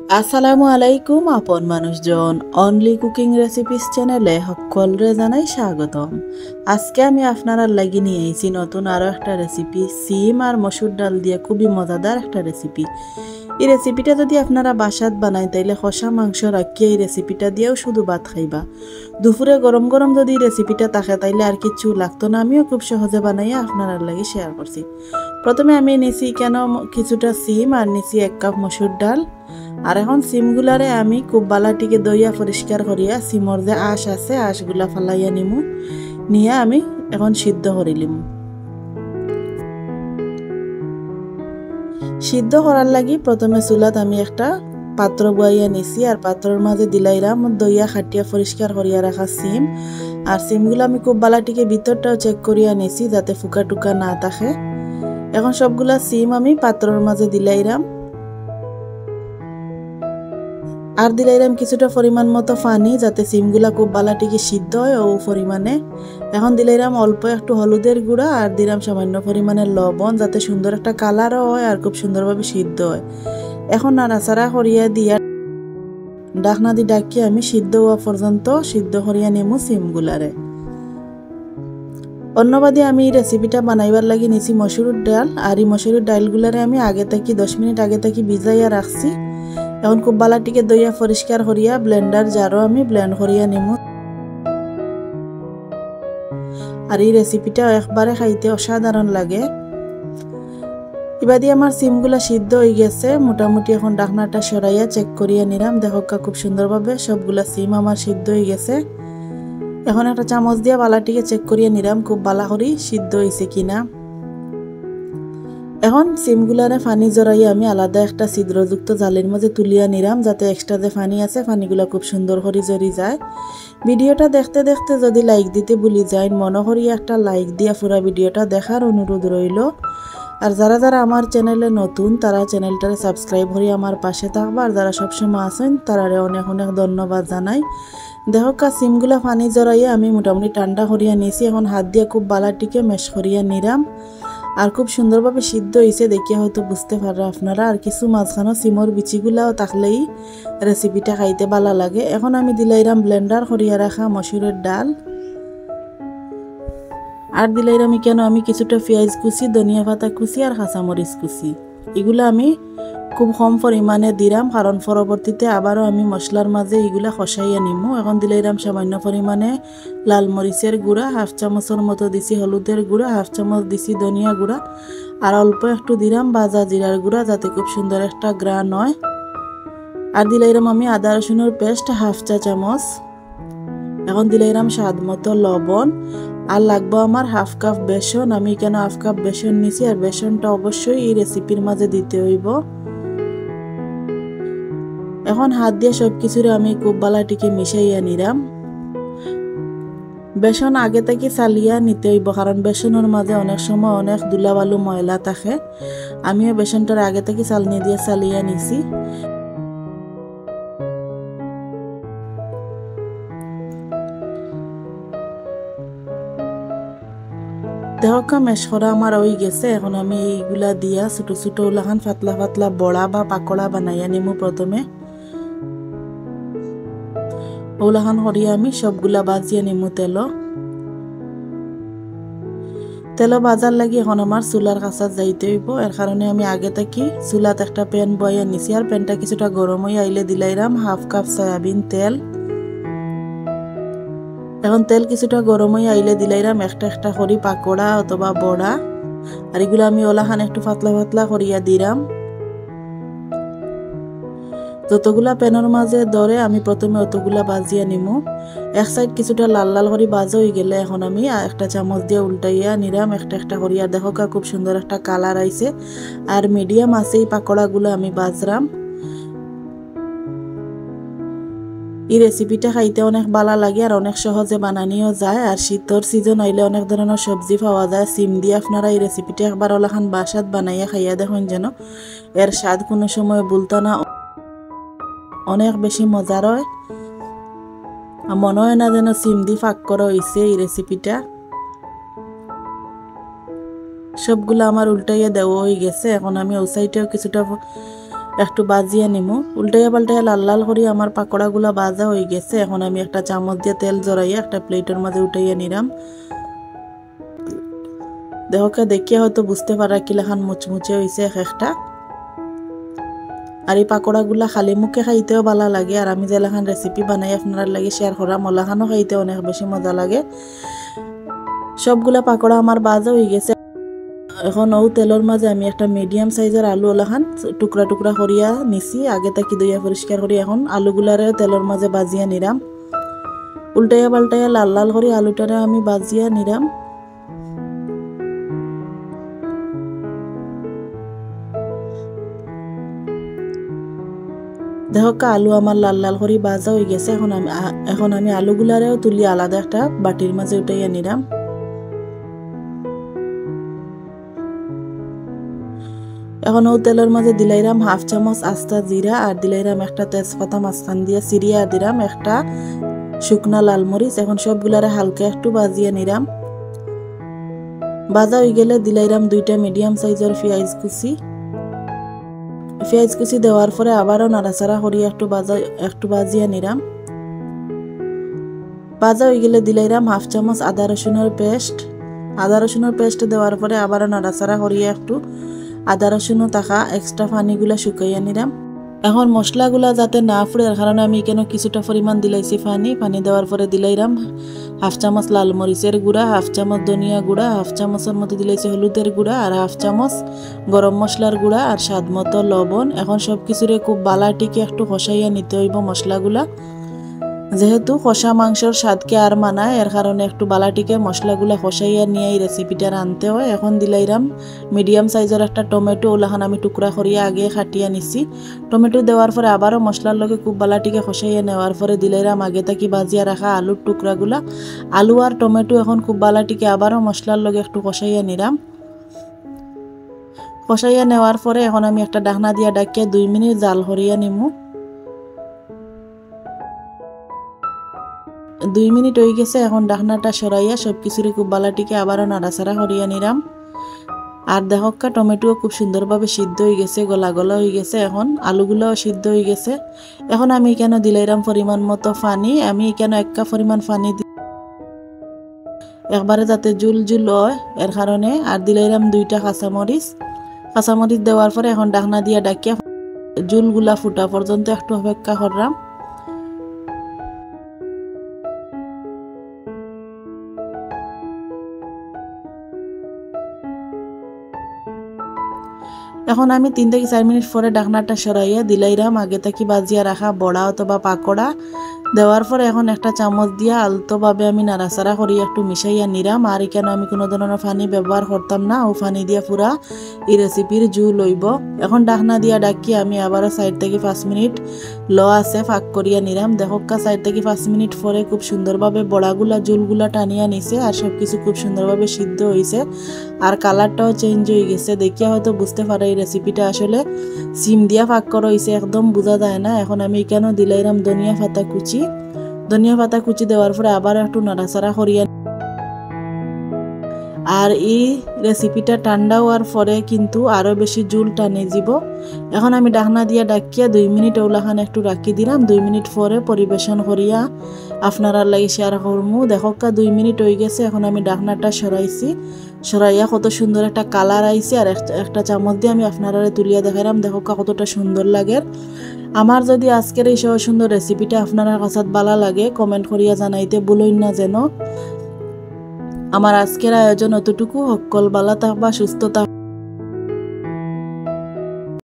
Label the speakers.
Speaker 1: আসসালামু আলাইকুম আপন মানুষজন অনলি কুকিং রেসিপিস চ্যানেলে সকলরে জানাই স্বাগতম। আজকে আমি আপনারা লাগি নিয়ে আইছি নতুন আরো একটা রেসিপি, সিম আর মসুর ডাল দিয়ে খুবই মজাদার একটা রেসিপি। এই রেসিপিটা যদি আপনারা বাসাত বানাই তাইলে কষা মাংস রাখিয়ে এই রেসিপিটা দিয়েও শুধু ভাত খাইবা। দুপুরে গরম গরম যদি রেসিপিটা থাকে তাইলে আর কিছু লাগতো না। আমিও খুব সহজে বানাইয়া আপনারা লাগি শেয়ার করছি। প্রথমে আমি নিছি কেন কিছুটা সিম আর নিছি 1 কাপ মসুর ডাল। আর এখন সিমগুলারে আমি খুব বালাটিকে দইয়া পরিষ্কার করিয়া সিমর যে আঁশ আছে আঁশগুলা ফালাইয়া নিমু, নিয়ে আমি এখন সিদ্ধ করিলিম। সিদ্ধ করার লাগি প্রথমে চুলাত আমি একটা পাত্র বইয়া নিছি আর পাত্রের মাঝে দিলাইরাম দইয়া খাটিয়া পরিষ্কার করিয়া রাখা সিম। আর সিমগুলো আমি খুব বালাটিকে ভিতরটাও চেক করিয়া নিছি যাতে ফুকা টুকা না থাকে। এখন সবগুলা সিম আমি পাত্রের মাঝে দিলাইরাম আর দিলাইরাম কিছুটা পরিমাণ মতো পানি যাতে সিমগুলা খুব বালাটিকে সিদ্ধ হয় ও পরিমাণে। এখন দিলাইরাম অল্প একটু হলুদের গুঁড়া আর দিলাম সামান্য পরিমাণে লবণ যাতে সুন্দর একটা কালারও হয় আর খুব সুন্দরভাবে সিদ্ধ হয়। এখন নাড়াচাড়া করিয়া দিয়া ডাকনা দি ডাকিয়ে আমি সিদ্ধ হওয়া পর্যন্ত সিদ্ধ করিয়া নেমু সিমগুলারে। অন্যবাদে আমি এই রেসিপিটা বানাইবার লাগি নিছি মসুরের ডাল আর এই মসুরের ডালগুলারে আমি আগে থেকে 10 মিনিট আগে থেকে ভিজাইয়া রাখছি। এখন খুব বালাটিকে দইয়া পরিষ্কার করিয়া ব্লেন্ডার জারও আমি ব্লেন্ড করিয়া নিমু। আর এই রেসিপিটা একবারে খাইতে অসাধারণ লাগে। এবারে আমার সিমগুলা সিদ্ধ হয়ে গেছে মোটামুটি। এখন ডাকনাটা সরাইয়া চেক করিয়া নিলাম, দেখো খুব সুন্দরভাবে সবগুলা সিম আমার সিদ্ধ হয়ে গেছে। এখন একটা চামচ দিয়া বালাটিকে চেক করিয়া নিলাম খুব বালা করি সিদ্ধ হয়েছে কিনা। এখন সিমগুলারে পানি জড়াইয়া আমি আলাদা একটা ছিদ্রযুক্ত জালের মাঝে তুলিয়া নিলাম যাতে এক্সট্রা যে পানি আছে পানিগুলা খুব সুন্দর করে জড়ি যায়। ভিডিওটা দেখতে দেখতে যদি লাইক দিতে ভুলি যায় মনে করি একটা লাইক দিয়া পুরা ভিডিওটা দেখার অনুরোধ রইল। আর যারা যারা আমার চ্যানেলে নতুন তারা চ্যানেলটারে সাবস্ক্রাইব করি আমার পাশে থাকবা। আর যারা সবসময় আছেন তারারে অনেক অনেক ধন্যবাদ জানাই। দেখো সিমগুলা পানি জড়াইয়া আমি মোটামুটি ঠান্ডা করিয়া নিয়েছি। এখন হাত দিয়ে খুব বালাটিকে মেশ করিয়া নিলাম আর খুব সুন্দরভাবে সিদ্ধ হয়েছে দেখিয়া হয়তো বুঝতে পারো আপনারা। আর কিছু মাঝখানো সিমর বিচিগুলাও থাকলেই রেসিপিটা খাইতে ভালো লাগে। এখন আমি দিলাইরাম ব্লেন্ডার করিয়া রাখা মসুরের ডাল আর দিলাইরাম কেন আমি কিছুটা পেঁয়াজ কুচি, ধনিয়া পাতা কুচি আর কাঁচামরিচ কুচি এগুলো আমি খুব কম পরিমাণে দিলাম কারণ পরবর্তীতে আবারও আমি মশলার মাঝে এগুলা কষাইয়া নিমু। এখন দিলাইরাম সামান্য পরিমাণে লাল মরিচের গুঁড়া, 1/2 চামচের মতো দিছি হলুদের গুঁড়া, 1/2 চামচ দিছি ধনিয়া গুঁড়া আর অল্প একটু দিলাম ভাজা জিরার গুঁড়া যাতে খুব সুন্দর একটা গ্রান হয়। আর দিলাইরাম আমি আদা রসুনের পেস্ট 1/2 চা চামচ। এখন দিলাইরাম স্বাদ মতো লবণ আর লাগবো আমার 1/2 কাপ বেসন। আমি কেন 1/2 কাপ বেসন নিছি আর বেসনটা অবশ্যই এই রেসিপির মাঝে দিতে হইব। এখন হাত দিয়ে সবকিছুরে আমি খুব বালাটিকে মিশাইয়া নিলাম। বেসন আগে থেকে চালিয়া নিতে হইব কারণ বেসনের মাঝে অনেক সময় অনেক ধুলাবালু ময়লা থাকে। আমিও বেসনটার আগে থেকে চালনি দিয়ে চালিয়া নিছি। দেহকা মেশ করা আমার হয়ে গেছে। এখন আমি এইগুলা দিয়া ছোট ছোট ওলাখান পাতলা পাতলা বড়া বা পাকোড়া বানাইয়া নিমু। প্রথমে ওলাখান করিয়া আমি সবগুলা বাজিয়ে নিমু তেল বাজার লাগি। এখন আমার চুলার কাছে যাইতে হইব, এর কারণে আমি আগে থেকে চুলাত একটা প্যান বইয়া নিছি আর প্যানটা কিছুটা গরম হয়ে আইলে দিলাইরাম 1/2 কাপ সয়াবিন তেল। এখন তেল কিছুটা গরম হয়ে আইলে দিলাইরাম একটা একটা করি পাকোড়া অথবা বড়া আর এগুলো আমি ওলাখান একটু পাতলা পাতলা করিয়া দিলাম। যতগুলা প্যানের মাঝে ধরে আমি প্রথমে অতগুলা বাজিয়া নিমু। এক সাইড কিছুটা লাল লাল করে বাজা হয়ে গেলে এখন আমি একটা চামচ দিয়ে উল্টাইয়া নিলাম একটা একটা করিয়া। দেখো খুব সুন্দর একটা কালার আইছে আর মিডিয়াম আছে এই পাকোড়াগুলো আমি বাজরাম। এই রেসিপিটা খাইতে অনেক ভালো লাগে আর অনেক সহজে বানানিও যায়। আর শীতর সিজন আইলে অনেক ধরনের সবজি পাওয়া যায়। সিম দিয়ে আপনারা এই রেসিপিটা একবার ওলাখান বাসাত বানাইয়া খাইয়া দেখুন যেন এর স্বাদ কোনো সময় ভুলতো না, অনেক বেশি মজার হয়। মনে হয় না যেন সিম দিয়ে ফাঁক করা হয়েছে এই রেসিপিটা। সবগুলো আমার উল্টাইয়া দেওয়া হয়ে গেছে। এখন আমি ওই সাইডেও কিছুটা একটু বাজিয়ে নিমু। উল্টাইয়া পাল্টাইয়া লাল লাল করে আমার পাকোড়াগুলা ভাজা হয়ে গেছে। এখন আমি একটা চামচ দিয়ে তেল জড়াইয়া একটা প্লেটের মাঝে উঠাইয়া নিলাম। দেহকে দেখিয়ে হয়তো বুঝতে পারা কিলাখান মুচমুচে হয়েছে একটা। আর এই পাকোড়াগুলা খালি মুখে খাইতেও ভালো লাগে। আর আমি যেলাখান রেসিপি বানাই আপনার লাগে শেয়ার করা, মলাখানও খাইতে অনেক বেশি মজা লাগে। সবগুলা পাকোড়া আমার ভাজা হয়ে গেছে। এখন ও তেলের মাঝে আমি একটা মিডিয়াম সাইজের আলু ওলাখান টুকরা টুকরা করিয়া নিছি। আগে তাকি দইয়া পরিষ্কার করি এখন আলুগুলারে তেলের মাঝে বাজিয়া নিলাম। উল্টাইয়া পাল্টাইয়া লাল লাল করে আলুটারে আমি বাজিয়া নিলাম। দেখো আলু আমার লাল লাল করে ভাজা হয়ে গেছে। এখন আমি আলুগুলারেও তুলি আলাদা একটা বাটির মাঝে উঠাইয়া নিলাম। এখন ও তেলের মাঝে দিলাইরাম হাফ চামচ আস্তা জিরা, আর দিলাইরাম একটা তেজপাতা মাঝখান দিয়ে চিরিয়া দিলাম একটা শুকনা লাল মরিচ। এখন সবগুলারে হালকা একটু বাজিয়ে নিলাম। ভাজা হয়ে গেলে দিলাইরাম দুইটা মিডিয়াম সাইজের পেঁয়াজ কুচি দেওয়ার পরে আবারও নাড়াচাড়া করিয়া একটু বাজিয়ে নিলাম। ভাজা হয়ে গেলে দিলাইরাম হাফ চামচ আদা রসুনের পেস্ট দেওয়ার পরে আবারও নাড়াচাড়া করিয়া একটু আদা রসুনও থাকা এক্সট্রা পানিগুলা শুকাইয়া নিলাম। এখন মশলাগুলা যাতে না ফুড়ে এর কারণে আমি কেন কিছুটা পরিমাণ দিলাইছি পানি দেওয়ার পরে দিলাইরাম হাফ চামচ লাল মরিচের গুঁড়া, হাফ চামচ ধনিয়া গুঁড়া, হাফ চামচের মতো দিলাইছি হলুদের গুঁড়া, আর হাফ চামচ গরম মশলার গুঁড়া, আর স্বাদ মতো লবণ। এখন সব কিছুরে খুব বালাটিকে একটু কষাইয়া নিতে হইব মশলাগুলা। যেহেতু কষা মাংসর স্বাদকে আর মানায় এর কারণে একটু বালাটিকে মশলাগুলা কষাইয়া নিয়ে এই রেসিপিটা রাঁধতে হয়। এখন দিলাইরাম মিডিয়াম সাইজের একটা টমেটো, ওলাখান আমি টুকরা করিয়া আগে খাটিয়া নিছি। টমেটো দেওয়ার পরে আবারও মশলার লগে খুব বালাটিকে কষাইয়া নেওয়ার পরে দিলাইরাম আগে থাকি বাজিয়া রাখা আলুর টুকরাগুলা। আলু আর টমেটো এখন খুব বালাটিকে আবারও মশলার লগে একটু কষাইয়া নিলাম। কষাইয়া নেওয়ার পরে এখন আমি একটা ঢাকনা দিয়া ডাকিয়া 2 মিনিট জাল করিয়া নিমু। 2 মিনিট হয়ে গেছে। এখন ঢাকনাটা সরাইয়া সবকিছুরে খুব বালাটিকে আবারও নাড়াচাড়া করিয়া নিলাম। আর দেখকা টমেটো খুব সুন্দরভাবে সিদ্ধ হয়ে গেছে, গলা হয়ে গেছে। এখন আলুগুলোও সিদ্ধ হয়ে গেছে। এখন আমি কেন দিলাইরাম পরিমাণ মতো পানি, আমি কেন 1 কাপ পরিমাণ পানি একবারে যাতে জুল হয় এর কারণে। আর দিলাইরাম 2টা কাঁচামরিচ দেওয়ার পরে এখন ঢাকনা দিয়া ডাকিয়া জুলগুলা ফুটা পর্যন্ত একটু অপেক্ষা করলাম। এখন আমি 3 থেকে 4 মিনিট পরে ঢাকনাটা সরাইয়া দিলাইরাম আগে থেকে বাজিয়া রাখা বড়া অথবা পাকোড়া দেওয়ার পরে এখন একটা চামচ দিয়া আলতোভাবে আমি নাড়াচাড়া করি একটু মিশাইয়া নিলাম। আর এখানে আমি কোনো ধরনের পানি ব্যবহার করতাম না, ও পানি দিয়া পুরা এই রেসিপির জুল হইব। এখন ঢাকনা দিয়া ডাকি আমি আবারও 4 থেকে 5 মিনিট লো আছে ফাঁক করিয়া নিলাম। দেখকা 4 থেকে 5 মিনিট পরে খুব সুন্দরভাবে বড়াগুলা জুলগুলা টানিয়া নিছে আর সবকিছু খুব সুন্দরভাবে সিদ্ধ হয়েছে আর কালারটাও চেঞ্জ হয়ে গেছে। দেখিয়া হয়তো বুঝতে পারে এই রেসিপিটা আসলে সিম দিয়া ফাঁক করা হয়েছে, একদম বোঝা যায় না। এখন আমি এখানে দিলাইরাম ধনিয়া পাতা কুচি দেওয়ার পরে আবার একটু নাড়াচাড়া করিয়া। আর এই রেসিপিটা ঠান্ডা হওয়ার পরে কিন্তু আরো বেশি জুল টানে যাব। এখন আমি ঢাকনা দিয়া ডাকিয়া 2 মিনিট ওলাখান একটু রাখি দিলাম। 2 মিনিট পরে পরিবেশন করিয়া আপনারা লাগি শেয়ার করমু। দেখকা 2 মিনিট হয়ে গেছে। এখন আমি ঢাকনাটা সরাইয়া কত সুন্দর একটা কালার আইছে। আর একটা চামচ দিয়ে আমি আপনারা তুলিয়া দেখাইলাম। দেখকা কতটা সুন্দর লাগে। আমার যদি আজকের এই সুন্দর রেসিপিটা আপনারা কাছে ভালো লাগে কমেন্ট করিয়া জানাইতে ভুলইন না যেন। আমার আজকের আয়োজন অতটুকু। সকল ভালো থাকবা, সুস্থ থাকবা।